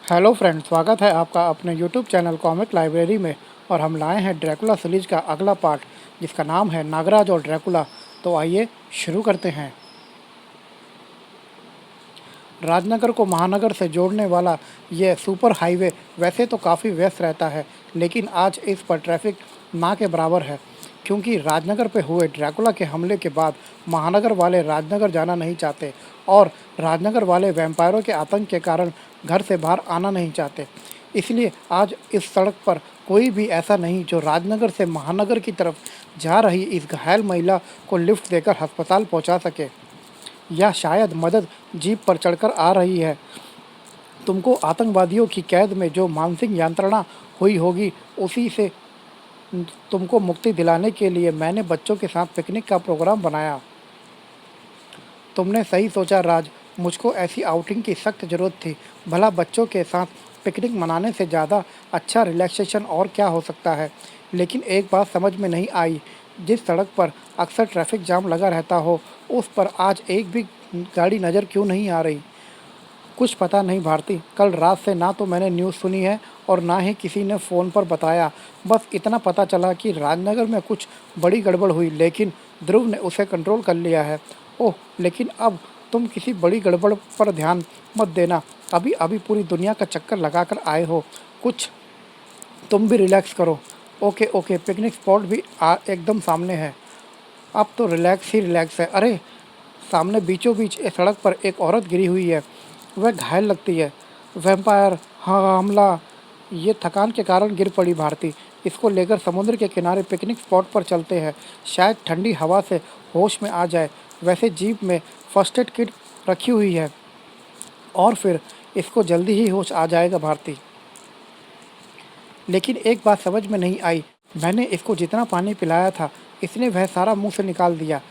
Hello friends, स्वागत है आपका अपने यूट्यूब चैनल कॉमिक लाइब्रेरी में। और हम लाए हैं ड्रैकुला सीरीज का अगला पार्ट, जिसका नाम है नागराज और ड्रैकुला। तो आइए शुरू करते हैं। राजनगर को महानगर से जोड़ने वाला यह सुपर हाईवे वैसे तो काफ़ी व्यस्त रहता है, लेकिन आज इस पर ट्रैफिक ना के बराबर है, क्योंकि राजनगर पे हुए ड्रैकुला के हमले के बाद महानगर वाले राजनगर जाना नहीं चाहते और राजनगर वाले वैम्पायरों के आतंक के कारण घर से बाहर आना नहीं चाहते। इसलिए आज इस सड़क पर कोई भी ऐसा नहीं जो राजनगर से महानगर की तरफ जा रही इस घायल महिला को लिफ्ट देकर अस्पताल पहुंचा सके, या शायद मदद जीप पर चढ़कर आ रही है। तुमको आतंकवादियों की कैद में जो मानसिक यंत्रणा हुई होगी, उसी से तुमको मुक्ति दिलाने के लिए मैंने बच्चों के साथ पिकनिक का प्रोग्राम बनाया। तुमने सही सोचा राज, मुझको ऐसी आउटिंग की सख्त ज़रूरत थी। भला बच्चों के साथ पिकनिक मनाने से ज़्यादा अच्छा रिलैक्सेशन और क्या हो सकता है। लेकिन एक बात समझ में नहीं आई, जिस सड़क पर अक्सर ट्रैफिक जाम लगा रहता हो, उस पर आज एक भी गाड़ी नज़र क्यों नहीं आ रही। कुछ पता नहीं भारती, कल रात से ना तो मैंने न्यूज़ सुनी है और ना ही किसी ने फ़ोन पर बताया। बस इतना पता चला कि राजनगर में कुछ बड़ी गड़बड़ हुई, लेकिन ध्रुव ने उसे कंट्रोल कर लिया है। ओह, लेकिन अब तुम किसी बड़ी गड़बड़ पर ध्यान मत देना। अभी अभी पूरी दुनिया का चक्कर लगाकर आए हो, कुछ तुम भी रिलैक्स करो। ओके ओके, पिकनिक स्पॉट भी एकदम सामने है। अब तो रिलैक्स ही रिलैक्स है। अरे, सामने बीचों बीच एक सड़क पर एक औरत गिरी हुई है। वह घायल लगती है। वैम्पायर हाँ हमला। ये थकान के कारण गिर पड़ी भारती। इसको लेकर समुद्र के किनारे पिकनिक स्पॉट पर चलते हैं, शायद ठंडी हवा से होश में आ जाए। वैसे जीप में फर्स्ट एड किट रखी हुई है और फिर इसको जल्दी ही होश आ जाएगा भारती। लेकिन एक बात समझ में नहीं आई, मैंने इसको जितना पानी पिलाया था, इसने वह सारा मुंह से निकाल दिया।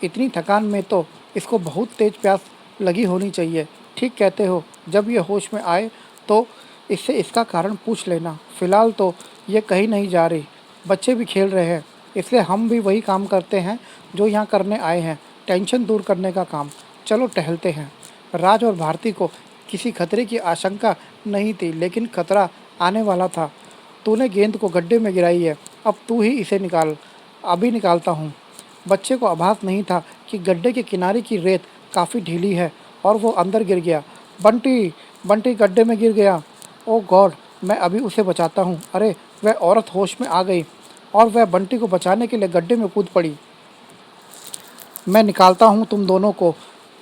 इतनी थकान में तो इसको बहुत तेज प्यास लगी होनी चाहिए। ठीक कहते हो, जब ये होश में आए तो इससे इसका कारण पूछ लेना। फ़िलहाल तो ये कहीं नहीं जा रही, बच्चे भी खेल रहे हैं, इसलिए हम भी वही काम करते हैं जो यहाँ करने आए हैं, टेंशन दूर करने का काम। चलो टहलते हैं। राज और भारती को किसी खतरे की आशंका नहीं थी, लेकिन खतरा आने वाला था। तूने गेंद को गड्ढे में गिराई है, अब तू ही इसे निकाल। अभी निकालता हूँ। बच्चे को आभास नहीं था कि गड्ढे के किनारे की रेत काफ़ी ढीली है और वो अंदर गिर गया। बंटी, बंटी गड्ढे में गिर गया। ओह गॉड, मैं अभी उसे बचाता हूँ। अरे, वह औरत होश में आ गई और वह बंटी को बचाने के लिए गड्ढे में कूद पड़ी। मैं निकालता हूँ तुम दोनों को,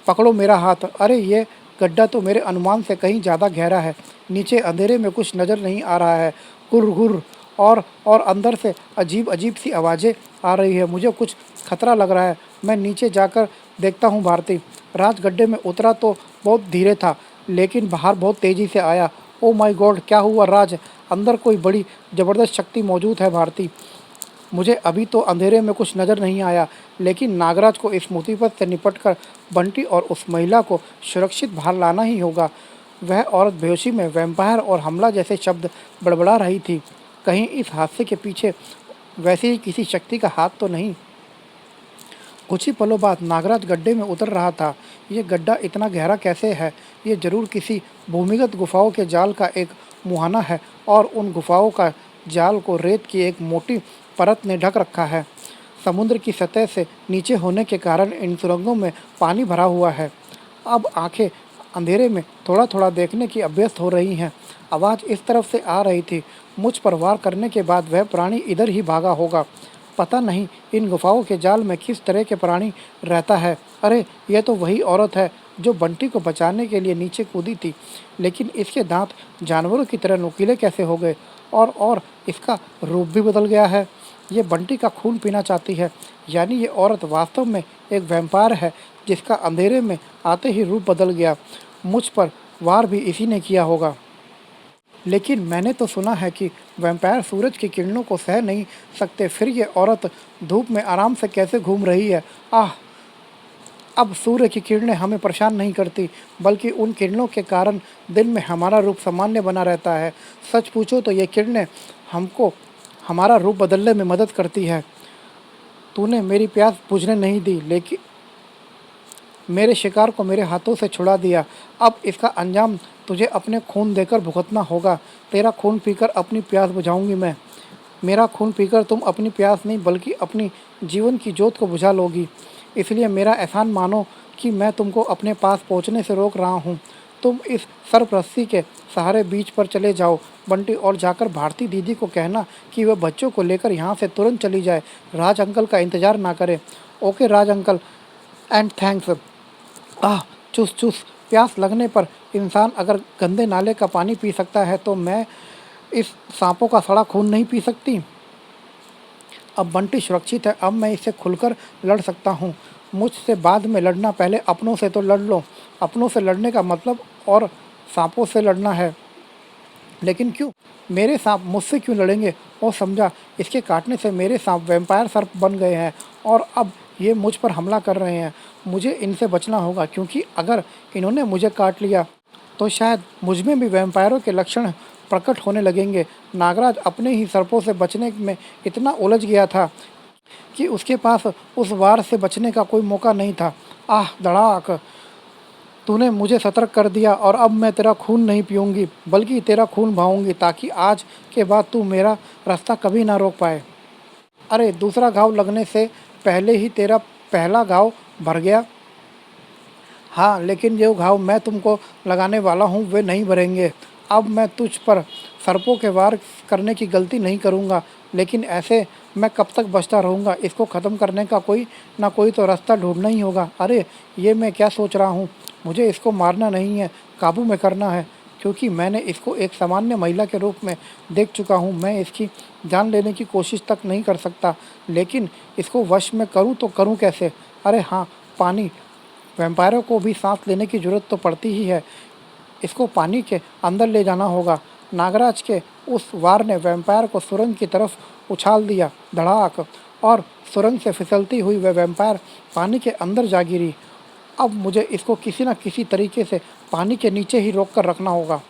पकड़ो मेरा हाथ। अरे, ये गड्ढा तो मेरे अनुमान से कहीं ज़्यादा गहरा है। नीचे अंधेरे में कुछ नज़र नहीं आ रहा है। गुर गुर। और अंदर से अजीब अजीब सी आवाज़ें आ रही है। मुझे कुछ खतरा लग रहा है। मैं नीचे जाकर देखता हूँ भारती। राज गड्ढे में उतरा तो बहुत धीरे था, लेकिन बाहर बहुत तेज़ी से आया। ओ माय गॉड, क्या हुआ राज? अंदर कोई बड़ी ज़बरदस्त शक्ति मौजूद है भारती। मुझे अभी तो अंधेरे में कुछ नज़र नहीं आया, लेकिन नागराज को इस मुसीबत से निपटकर बंटी और उस महिला को सुरक्षित बाहर लाना ही होगा। वह औरत बेहोशी में वैम्पायर और हमला जैसे शब्द बड़बड़ा रही थी। कहीं इस हादसे के पीछे वैसे ही किसी शक्ति का हाथ तो नहीं। कुछ ही पलों बाद नागराज गड्ढे में उतर रहा था। ये गड्ढा इतना गहरा कैसे है? ये जरूर किसी भूमिगत गुफाओं के जाल का एक मुहाना है, और उन गुफाओं का जाल को रेत की एक मोटी परत ने ढक रखा है। समुद्र की सतह से नीचे होने के कारण इन सुरंगों में पानी भरा हुआ है। अब आंखें अंधेरे में थोड़ा थोड़ा देखने की अभ्यस्त हो रही हैं। आवाज़ इस तरफ से आ रही थी। मुझ पर वार करने के बाद वह प्राणी इधर ही भागा होगा। पता नहीं इन गुफाओं के जाल में किस तरह के प्राणी रहता है। अरे, यह तो वही औरत है जो बंटी को बचाने के लिए नीचे कूदी थी, लेकिन इसके दांत जानवरों की तरह नुकीले कैसे हो गए? और इसका रूप भी बदल गया है। ये बंटी का खून पीना चाहती है, यानी ये औरत वास्तव में एक वैम्पायर है जिसका अंधेरे में आते ही रूप बदल गया। मुझ पर वार भी इसी ने किया होगा। लेकिन मैंने तो सुना है कि वैम्पायर सूरज की किरणों को सह नहीं सकते, फिर ये औरत धूप में आराम से कैसे घूम रही है? आह, अब सूर्य की किरणें हमें परेशान नहीं करती, बल्कि उन किरणों के कारण दिन में हमारा रूप सामान्य बना रहता है। सच पूछो तो ये किरणें हमको हमारा रूप बदलने में मदद करती है। तूने मेरी प्यास बुझने नहीं दी, मेरे शिकार को मेरे हाथों से छुड़ा दिया। अब इसका अंजाम तुझे अपने खून देकर भुगतना होगा। तेरा खून पीकर अपनी प्यास बुझाऊंगी मैं। मेरा खून पीकर तुम अपनी प्यास नहीं बल्कि अपनी जीवन की जोत को बुझा लोगी। इसलिए मेरा एहसान मानो कि मैं तुमको अपने पास पहुंचने से रोक रहा हूं। तुम इस सरपरस्ती के सहारे बीच पर चले जाओ बंटी, और जाकर भारती दीदी को कहना कि वह बच्चों को लेकर यहाँ से तुरंत चली जाए, राज अंकल का इंतज़ार ना करे। Okay Raj uncle, and thanks. Ah, चुस चुस। प्यास लगने पर इंसान अगर गंदे नाले का पानी पी सकता है तो मैं इस सांपों का सड़ा खून नहीं पी सकती। अब बंटी सुरक्षित है, अब मैं इससे खुलकर लड़ सकता हूँ। मुझसे बाद में लड़ना, पहले अपनों से तो लड़ लो। अपनों से लड़ने का मतलब और सांपों से लड़ना है। लेकिन क्यों? मेरे सांप मुझसे क्यों लड़ेंगे? और समझा, इसके काटने से मेरे सांप वैम्पायर सर्प बन गए हैं और अब ये मुझ पर हमला कर रहे हैं। मुझे इनसे बचना होगा, क्योंकि अगर इन्होंने मुझे काट लिया तो शायद मुझ में भी वैम्पायरों के लक्षण प्रकट होने लगेंगे। नागराज अपने ही सर्पों से बचने में इतना उलझ गया था कि उसके पास उस वार से बचने का कोई मौका नहीं था। आह, धड़ाक! तूने मुझे सतर्क कर दिया और अब मैं तेरा खून नहीं पीऊँगी बल्कि तेरा खून बहाऊँगी, ताकि आज के बाद तू मेरा रास्ता कभी ना रोक पाए। अरे, दूसरा घाव लगने से पहले ही तेरा पहला घाव भर गया। हाँ, लेकिन जो घाव मैं तुमको लगाने वाला हूँ वे नहीं भरेंगे। अब मैं तुझ पर सर्पों के वार करने की गलती नहीं करूँगा, लेकिन ऐसे मैं कब तक बचता रहूँगा? इसको ख़त्म करने का कोई ना कोई तो रास्ता ढूंढना ही होगा। अरे, ये मैं क्या सोच रहा हूँ? मुझे इसको मारना नहीं है, काबू में करना है, क्योंकि मैंने इसको एक सामान्य महिला के रूप में देख चुका हूँ। मैं इसकी जान लेने की कोशिश तक नहीं कर सकता, लेकिन इसको वश में करूँ तो करूँ कैसे? अरे हाँ, पानी। वैम्पायरों को भी सांस लेने की ज़रूरत तो पड़ती ही है। इसको पानी के अंदर ले जाना होगा। नागराज के उस वार ने वैम्पायर को सुरंग की तरफ उछाल दिया। धड़ाक! और सुरंग से फिसलती हुई वह वैम्पायर पानी के अंदर जा गिरी। अब मुझे इसको किसी न किसी तरीके से पानी के नीचे ही रोक कर रखना होगा,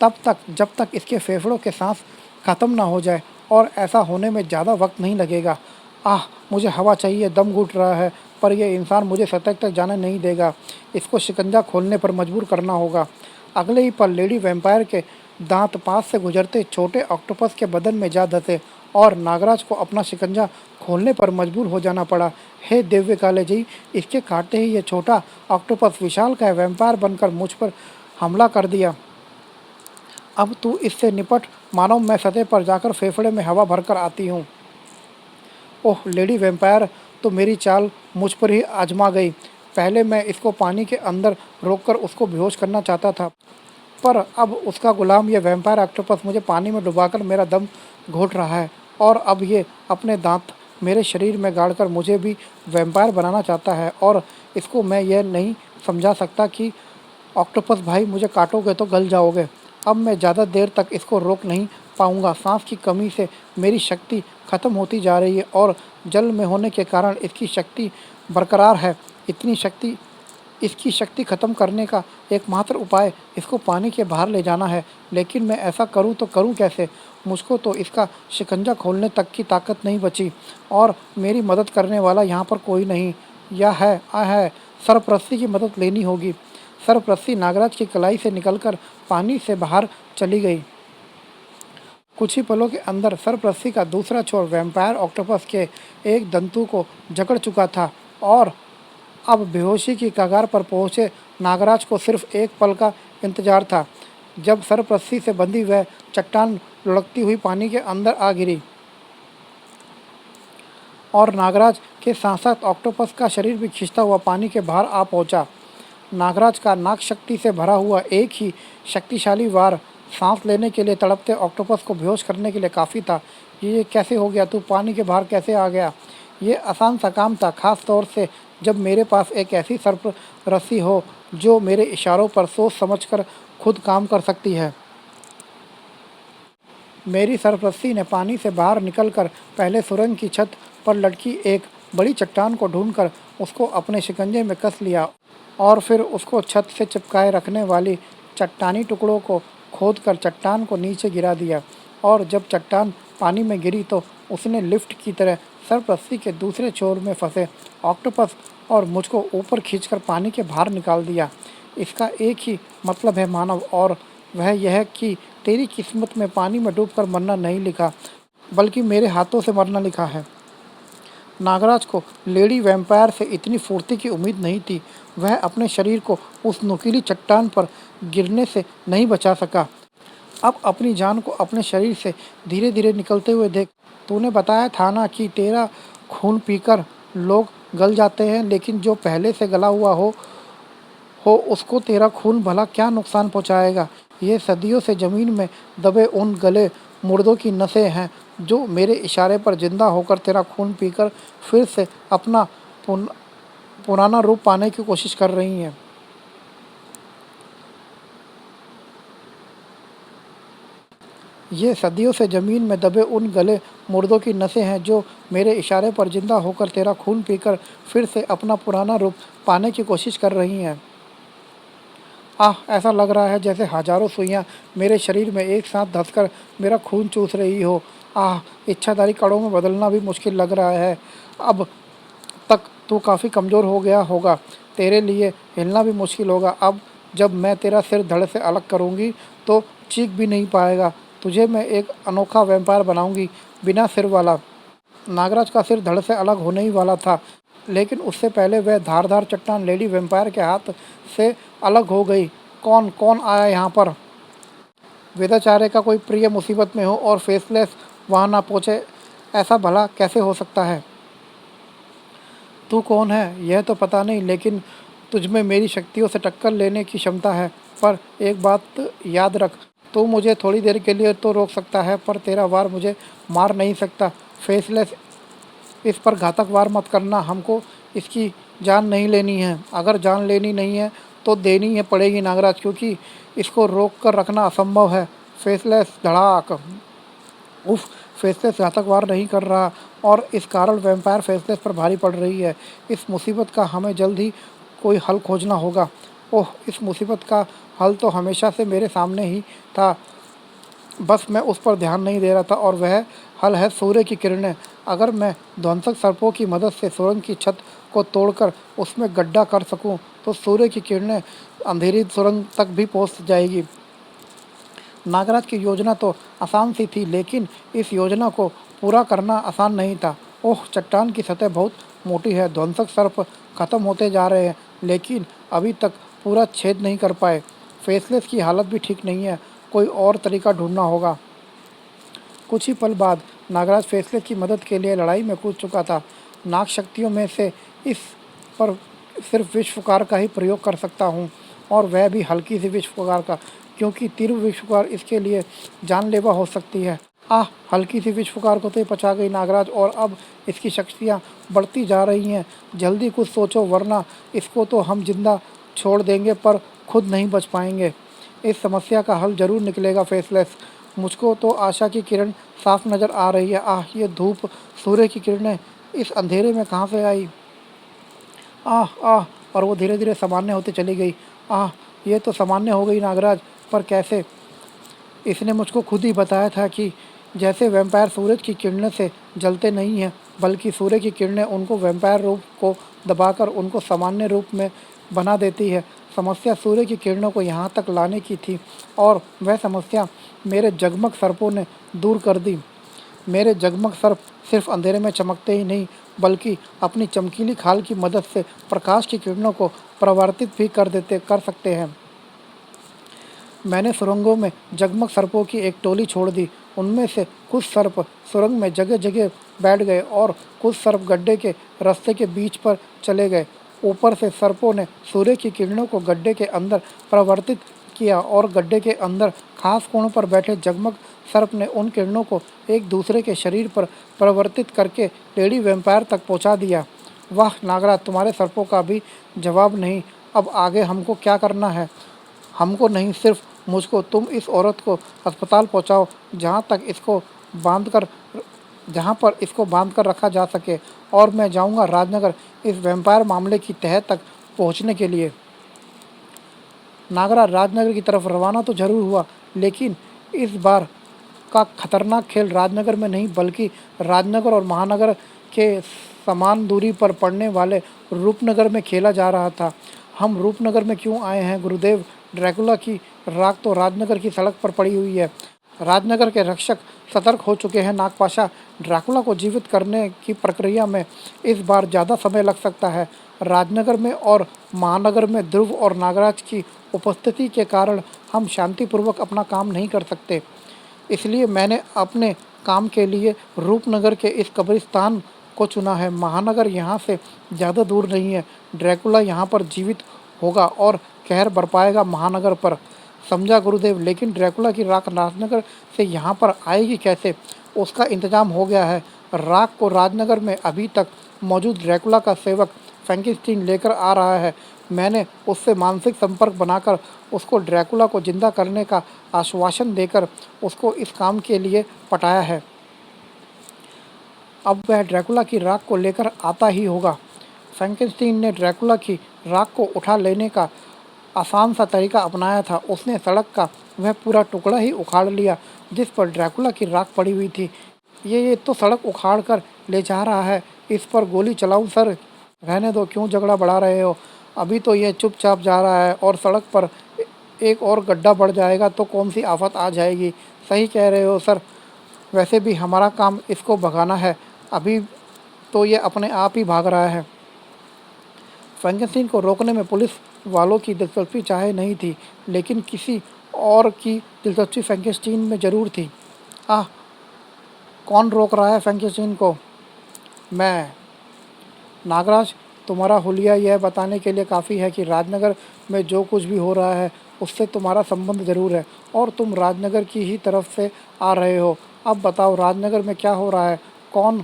तब तक जब तक इसके फेफड़ों के सांस खत्म ना हो जाए, और ऐसा होने में ज़्यादा वक्त नहीं लगेगा। आह, मुझे हवा चाहिए, दम घुट रहा है, पर यह इंसान मुझे सतह तक जाने नहीं देगा। इसको शिकंजा खोलने पर मजबूर करना होगा। अगले ही पल लेडी वैम्पायर के दांत पास से गुजरते छोटे ऑक्टोपस के बदन में जा धंसे और नागराज को अपना शिकंजा खोलने पर मजबूर हो जाना पड़ा। हे दिव्य काले जी! इसके काटते ही यह छोटा ऑक्टोपस विशालकाय वैम्पायर बनकर मुझ पर हमला कर दिया। अब तू इससे निपट, मानो मैं सतह पर जाकर फेफड़े में हवा भरकर आती हूँ। ओह लेडी वैम्पायर, तो मेरी चाल मुझ पर ही आजमा गई। पहले मैं इसको पानी के अंदर रोककर उसको बेहोश करना चाहता था, पर अब उसका गुलाम यह वैम्पायर ऑक्टोपस मुझे पानी में डुबाकर मेरा दम घोट रहा है, और अब ये अपने दांत मेरे शरीर में गाड़कर मुझे भी वैम्पायर बनाना चाहता है। और इसको मैं यह नहीं समझा सकता कि ऑक्टोपस भाई, मुझे काटोगे तो गल जाओगे। अब मैं ज़्यादा देर तक इसको रोक नहीं पाऊँगा। सांस की कमी से मेरी शक्ति खत्म होती जा रही है और जल में होने के कारण इसकी शक्ति बरकरार है। इसकी शक्ति खत्म करने का एकमात्र उपाय इसको पानी के बाहर ले जाना है, लेकिन मैं ऐसा करूं तो करूं कैसे? मुझको तो इसका शिकंजा खोलने तक की ताकत नहीं बची, और मेरी मदद करने वाला यहाँ पर कोई नहीं। या है सरपरस्ती की मदद लेनी होगी। सरपरस्ती नागराज की कलाई से निकलकर पानी से बाहर चली गई। कुछ ही पलों के अंदर सरपरस्ती का दूसरा छोर वैम्पायर ऑक्टोपस के एक दंतु को जकड़ चुका था, और अब बेहोशी की कगार पर पहुंचे नागराज को सिर्फ एक पल का इंतजार था, जब सरपरस्ती से बंधी वह चट्टान लुढ़कती हुई पानी के अंदर आ गिरी, और नागराज के साथ साथ ऑक्टोपस का शरीर भी खिंचता हुआ पानी के बाहर आ पहुंचा। नागराज का नाक शक्ति से भरा हुआ एक ही शक्तिशाली वार सांस लेने के लिए तड़पते ऑक्टोपस को बेहोश करने के लिए काफ़ी था। ये कैसे हो गया? तू पानी के बाहर कैसे आ गया? ये आसान सा काम था, खास तौर से जब मेरे पास एक ऐसी सर्प रस्सी हो जो मेरे इशारों पर सोच समझकर खुद काम कर सकती है। मेरी सरपरस्ती ने पानी से बाहर निकलकर पहले सुरंग की छत पर लटकी एक बड़ी चट्टान को ढूंढकर उसको अपने शिकंजे में कस लिया, और फिर उसको छत से चिपकाए रखने वाली चट्टानी टुकड़ों को खोदकर चट्टान को नीचे गिरा दिया। और जब चट्टान पानी में गिरी तो उसने लिफ्ट की तरह सर्प रस्सी के दूसरे छोर में फंसे ऑक्टोपस और मुझको ऊपर खींचकर पानी के बाहर निकाल दिया। इसका एक ही मतलब है मानव, और वह यह कि तेरी किस्मत में पानी में डूबकर मरना नहीं लिखा, बल्कि मेरे हाथों से मरना लिखा है। नागराज को लेडी वैम्पायर से इतनी फुर्ती की उम्मीद नहीं थी। वह अपने शरीर को उस नुकीली चट्टान पर गिरने से नहीं बचा सका। अब अपनी जान को अपने शरीर से धीरे धीरे निकलते हुए देख। तूने बताया था ना कि तेरा खून पीकर लोग गल जाते हैं, लेकिन जो पहले से गला हुआ हो उसको तेरा खून भला क्या नुकसान पहुंचाएगा। ये सदियों से ज़मीन में दबे उन गले मुर्दों की नसें हैं जो मेरे इशारे पर जिंदा होकर तेरा खून पीकर फिर से अपना पुराना रूप पाने की कोशिश कर रही हैं। ये सदियों से ज़मीन में दबे उन गले मुर्दों की नसें हैं जो मेरे इशारे पर जिंदा होकर तेरा खून पीकर फिर से अपना पुराना रूप पाने की कोशिश कर रही हैं। ऐसा लग रहा है जैसे हजारों सुइयां मेरे शरीर में एक साथ धंसकर मेरा खून चूस रही हो। इच्छाधारी कड़ों में बदलना भी मुश्किल लग रहा है। अब तक तू काफ़ी कमज़ोर हो गया होगा, तेरे लिए हिलना भी मुश्किल होगा। अब जब मैं तेरा सिर धड़ से अलग करूँगी तो चीख भी नहीं पाएगा। तुझे मैं एक अनोखा वैम्पायर बनाऊँगी, बिना सिर वाला। नागराज का सिर धड़ से अलग होने ही वाला था, लेकिन उससे पहले वह धारदार चट्टान लेडी वैम्पायर के हाथ से अलग हो गई। कौन कौन आया यहाँ पर? वेदाचार्य का कोई प्रिय मुसीबत में हो और फेसलेस वहाँ ना पहुँचे, ऐसा भला कैसे हो सकता है? तू कौन है यह तो पता नहीं, लेकिन तुझमें मेरी शक्तियों से टक्कर लेने की क्षमता है। पर एक बात याद रख, तू मुझे थोड़ी देर के लिए तो रोक सकता है, पर तेरा वार मुझे मार नहीं सकता। फेसलेस, इस पर घातक वार मत करना। हमको इसकी जान नहीं लेनी है। अगर जान लेनी नहीं है तो देनी है पड़ेगी नागराज, क्योंकि इसको रोक कर रखना असंभव है। फेसलेस धड़ाक। उफ। फेसलेस घातक वार नहीं कर रहा और इस कारण वैम्पायर फेसलेस पर भारी पड़ रही है। इस मुसीबत का हमें जल्द ही कोई हल खोजना होगा। ओह, इस मुसीबत का हल तो हमेशा से मेरे सामने ही था, बस मैं उस पर ध्यान नहीं दे रहा था। और वह हल है सूर्य की किरणें। अगर मैं ध्वंसक सर्पों की मदद से सुरंग की छत को तोड़कर उसमें गड्ढा कर सकूं, तो सूर्य की किरणें अंधेरी सुरंग तक भी पहुंच जाएगी। नागराज की योजना तो आसान सी थी, लेकिन इस योजना को पूरा करना आसान नहीं था। ओह, चट्टान की सतह बहुत मोटी है। ध्वंसक सर्प खत्म होते जा रहे हैं, लेकिन अभी तक पूरा छेद नहीं कर पाए। फेसलेस की हालत भी ठीक नहीं है। कोई और तरीका ढूंढना होगा। कुछ ही पल बाद नागराज फेसलेस की मदद के लिए लड़ाई में कूद चुका था। नाग शक्तियों में से इस पर सिर्फ विष फुकार का ही प्रयोग कर सकता हूँ, और वह भी हल्की सी विष फुकार का, क्योंकि तीव्र विष फुकार इसके लिए जानलेवा हो सकती है। हल्की सी विष फुकार को तो ही पचा गई नागराज, और अब इसकी शक्तियाँ बढ़ती जा रही हैं। जल्दी कुछ सोचो, वरना इसको तो हम जिंदा छोड़ देंगे पर खुद नहीं बच पाएंगे। इस समस्या का हल जरूर निकलेगा फेसलेस। मुझको तो आशा की किरण साफ नज़र आ रही है। ये धूप, सूर्य की किरणें इस अंधेरे में कहाँ से आई? और वो धीरे धीरे सामान्य होती चली गई। ये तो सामान्य हो गई नागराज, पर कैसे? इसने मुझको खुद ही बताया था कि जैसे वैम्पायर सूरज की किरणें से जलते नहीं हैं, बल्कि सूर्य की किरणें उनको वैम्पायर रूप को दबाकर उनको सामान्य रूप में बना देती है। समस्या सूर्य की किरणों को यहाँ तक लाने की थी, और वह समस्या मेरे जगमग सर्पों ने दूर कर दी। मेरे जगमग सर्प सिर्फ अंधेरे में चमकते ही नहीं, बल्कि अपनी चमकीली खाल की मदद से प्रकाश की किरणों को परावर्तित भी कर सकते हैं। मैंने सुरंगों में जगमग सर्पों की एक टोली छोड़ दी। उनमें से कुछ सर्प सुरंग में जगह जगह बैठ गए और कुछ सर्प गड्ढे के रास्ते के बीच पर चले गए। ऊपर से सर्पों ने सूर्य की किरणों को गड्ढे के अंदर परावर्तित किया, और गड्ढे के अंदर खास कोणों पर बैठे जगमग सर्प ने उन किरणों को एक दूसरे के शरीर पर परावर्तित करके लेडी वैम्पायर तक पहुंचा दिया। वाह नागराज, तुम्हारे सर्पों का भी जवाब नहीं। अब आगे हमको क्या करना है? हमको नहीं, सिर्फ मुझको। तुम इस औरत को अस्पताल पहुंचाओ, जहाँ पर इसको बांध कर रखा जा सके, और मैं जाऊँगा राजनगर इस वैम्पायर मामले की तह तक पहुँचने के लिए। नागराज राजनगर की तरफ रवाना तो जरूर हुआ, लेकिन इस बार का खतरनाक खेल राजनगर में नहीं बल्कि राजनगर और महानगर के समान दूरी पर पड़ने वाले रूपनगर में खेला जा रहा था। हम रूपनगर में क्यों आए हैं गुरुदेव? ड्रैकुला की राख तो राजनगर की सड़क पर पड़ी हुई है। राजनगर के रक्षक सतर्क हो चुके हैं नागपाशा। ड्रैकुला को जीवित करने की प्रक्रिया में इस बार ज़्यादा समय लग सकता है। राजनगर में और महानगर में ध्रुव और नागराज की उपस्थिति के कारण हम शांतिपूर्वक अपना काम नहीं कर सकते। इसलिए मैंने अपने काम के लिए रूपनगर के इस कब्रिस्तान को चुना है। महानगर यहाँ से ज़्यादा दूर नहीं है। ड्रैकुला यहाँ पर जीवित होगा और कहर बरपाएगा महानगर पर। समझा गुरुदेव, लेकिन ड्रैकुला की राख राजनगर से यहाँ पर आएगी कैसे? उसका इंतजाम हो गया है। राख को राजनगर में अभी तक मौजूद ड्रैकुला का सेवक फ्रैंकेनस्टीन लेकर आ रहा है। मैंने उससे मानसिक संपर्क बनाकर उसको ड्रैकुला को जिंदा करने का आश्वासन देकर उसको इस काम के लिए पटाया है। अब वह ड्रैकुला की राख को लेकर आता ही होगा। फ्रैंकेनस्टीन ने ड्रैकुला की राख को उठा लेने का आसान सा तरीका अपनाया था। उसने सड़क का वह पूरा टुकड़ा ही उखाड़ लिया जिस पर ड्रैकुला की राख पड़ी हुई थी। ये तो सड़क उखाड़ कर ले जा रहा है, इस पर गोली चलाऊं सर? रहने दो, क्यों झगड़ा बढ़ा रहे हो? अभी तो ये चुपचाप जा रहा है और सड़क पर एक और गड्ढा बढ़ जाएगा तो कौन सी आफत आ जाएगी। सही कह रहे हो सर, वैसे भी हमारा काम इसको भगाना है। अभी तो ये अपने आप ही भाग रहा है। फ्रैंकेनस्टीन को रोकने में पुलिस वालों की दिलचस्पी चाहे नहीं थी, लेकिन किसी और की दिलचस्पी फ्रैंकेनस्टीन में ज़रूर थी। आह, कौन रोक रहा है फ्रैंकेनस्टीन को? मैं। नागराज, तुम्हारा हुलिया यह बताने के लिए काफ़ी है कि राजनगर में जो कुछ भी हो रहा है उससे तुम्हारा संबंध ज़रूर है और तुम राजनगर की ही तरफ से आ रहे हो। अब बताओ, राजनगर में क्या हो रहा है? कौन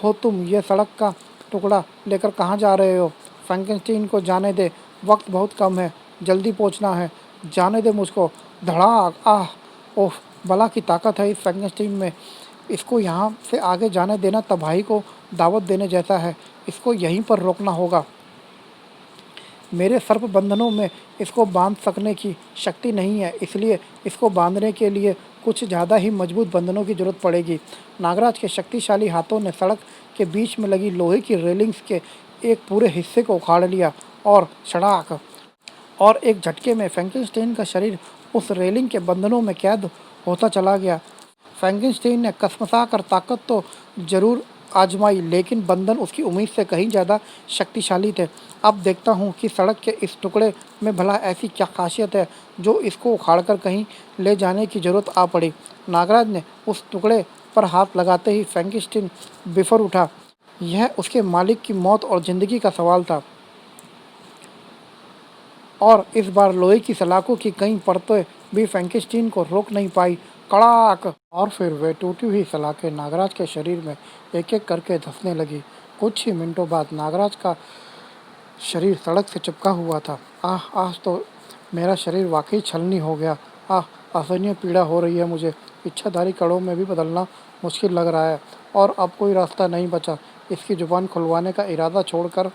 हो तुम? ये सड़क का टुकड़ा लेकर कहाँ जा रहे हो? फ्रैंकेनस्टीन को जाने दे, वक्त बहुत कम है, जल्दी पहुँचना है। जाने दे मुझको। धड़ाक! आह! ओह! बला की ताकत है इस फ्रैंकेनस्टीन में। इसको यहाँ से आगे जाने देना तबाही को दावत देने जैसा है। इसको यहीं पर रोकना होगा। मेरे सर्प बंधनों में इसको बांध सकने की शक्ति नहीं है, इसलिए इसको बांधने के लिए कुछ ज़्यादा ही मजबूत बंधनों की जरूरत पड़ेगी। नागराज के शक्तिशाली हाथों ने सड़क के बीच में लगी लोहे की रेलिंग्स के एक पूरे हिस्से को उखाड़ लिया और सड़ाक! और एक झटके में फ्रैंकेनस्टीन का शरीर उस रेलिंग के बंधनों में कैद होता चला गया। फ्रैंकेनस्टीन ने कसमसा कर ताकत तो जरूर आजमाई, लेकिन बंधन उसकी उम्मीद से कहीं ज़्यादा शक्तिशाली थे। अब देखता हूँ कि सड़क के इस टुकड़े में भला ऐसी क्या खासियत है जो इसको उखाड़कर कहीं ले जाने की ज़रूरत आ पड़ी। नागराज ने उस टुकड़े पर हाथ लगाते ही फ्रैंकेनस्टीन बिफर उठा। यह उसके मालिक की मौत और ज़िंदगी का सवाल था, और इस बार लोहे की सलाखों की कई परतें भी फ्रैंकेनस्टीन को रोक नहीं पाई। कड़ाक! और फिर वे टूटी हुई सलाखें नागराज के शरीर में एक एक करके धंसने लगी। कुछ ही मिनटों बाद नागराज का शरीर सड़क से चिपका हुआ था। आह, आज तो मेरा शरीर वाकई छलनी हो गया। आह, असहनीय पीड़ा हो रही है मुझे। इच्छाधारी कड़ों में भी बदलना मुश्किल लग रहा है और अब कोई रास्ता नहीं बचा। इसकी जुबान खुलवाने का इरादा छोड़कर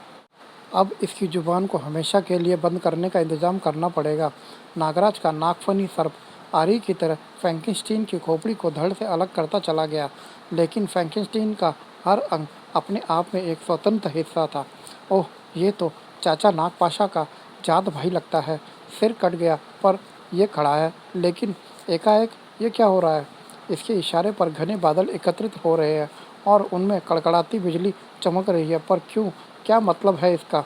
अब इसकी जुबान को हमेशा के लिए बंद करने का इंतजाम करना पड़ेगा। नागराज का नागफनी सर्प आरी की तरह फ्रैंकेनस्टीन की खोपड़ी को धड़ से अलग करता चला गया, लेकिन फ्रैंकेनस्टीन का हर अंग अपने आप में एक स्वतंत्र हिस्सा था। ओह, ये तो चाचा नागपाशा का जात भाई लगता है। सिर कट गया पर यह खड़ा है, लेकिन एकाएक ये क्या हो रहा है? इसके इशारे पर घने बादल एकत्रित हो रहे हैं और उनमें कड़कड़ाती बिजली चमक रही है। पर क्यों? क्या मतलब है इसका?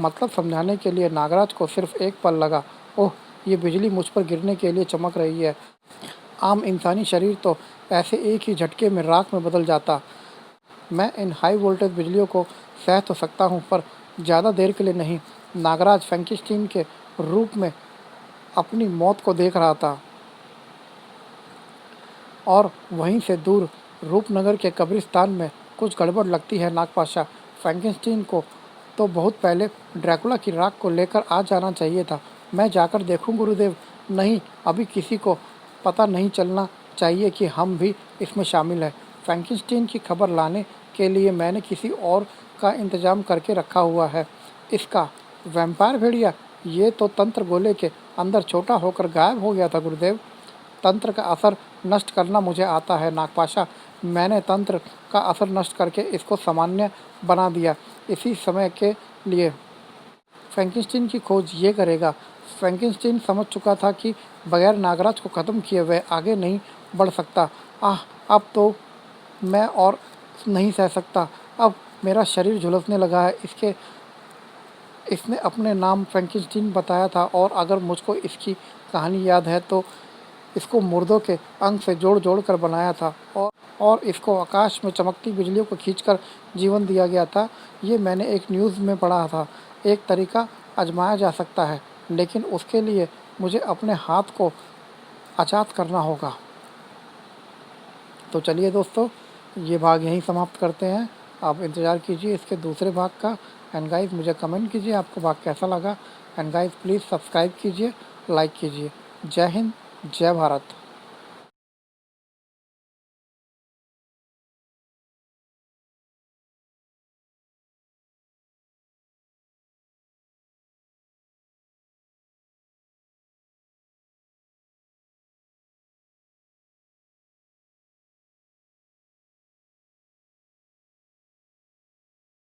मतलब समझाने के लिए नागराज को सिर्फ एक पल लगा। ओह, ये बिजली मुझ पर गिरने के लिए चमक रही है। आम इंसानी शरीर तो ऐसे एक ही झटके में राख में बदल जाता। मैं इन हाई वोल्टेज बिजलियों को सह तो सकता हूँ, पर ज़्यादा देर के लिए नहीं। नागराज फ्रैंकेनस्टीन के रूप में अपनी मौत को देख रहा था, और वहीं से दूर रूपनगर के कब्रिस्तान में कुछ गड़बड़ लगती है नागपाशा। फ्रैंकेनस्टीन को तो बहुत पहले ड्रैकुला की राख को लेकर आ जाना चाहिए था। मैं जाकर देखूं गुरुदेव? नहीं, अभी किसी को पता नहीं चलना चाहिए कि हम भी इसमें शामिल हैं। फ्रैंकेनस्टीन की खबर लाने के लिए मैंने किसी और का इंतजाम करके रखा हुआ है। इसका वैम्पायर भेड़िया? ये तो तंत्र गोले के अंदर छोटा होकर गायब हो गया था गुरुदेव। तंत्र का असर नष्ट करना मुझे आता है नागपाशा। मैंने तंत्र का असर नष्ट करके इसको सामान्य बना दिया। इसी समय के लिए फ्रैंकेनस्टीन की खोज ये करेगा। फ्रैंकेनस्टीन समझ चुका था कि बगैर नागराज को ख़त्म किए वह आगे नहीं बढ़ सकता। अब तो मैं और नहीं सह सकता। अब मेरा शरीर झुलसने लगा है। इसने अपने नाम फ्रैंकेनस्टीन बताया था और अगर मुझको इसकी कहानी याद है तो इसको मुर्दों के अंग से जोड़ जोड़ कर बनाया था और इसको आकाश में चमकती बिजलियों को खींचकर जीवन दिया गया था। ये मैंने एक न्यूज़ में पढ़ा था। एक तरीका आजमाया जा सकता है, लेकिन उसके लिए मुझे अपने हाथ को आज़ाद करना होगा। तो चलिए दोस्तों, ये भाग यहीं समाप्त करते हैं। आप इंतज़ार कीजिए इसके दूसरे भाग का। एंड गाइस मुझे कमेंट कीजिए आपको भाग कैसा लगा। एंड गाइस प्लीज़ सब्सक्राइब कीजिए, लाइक कीजिए। जय हिंद, जय भारत।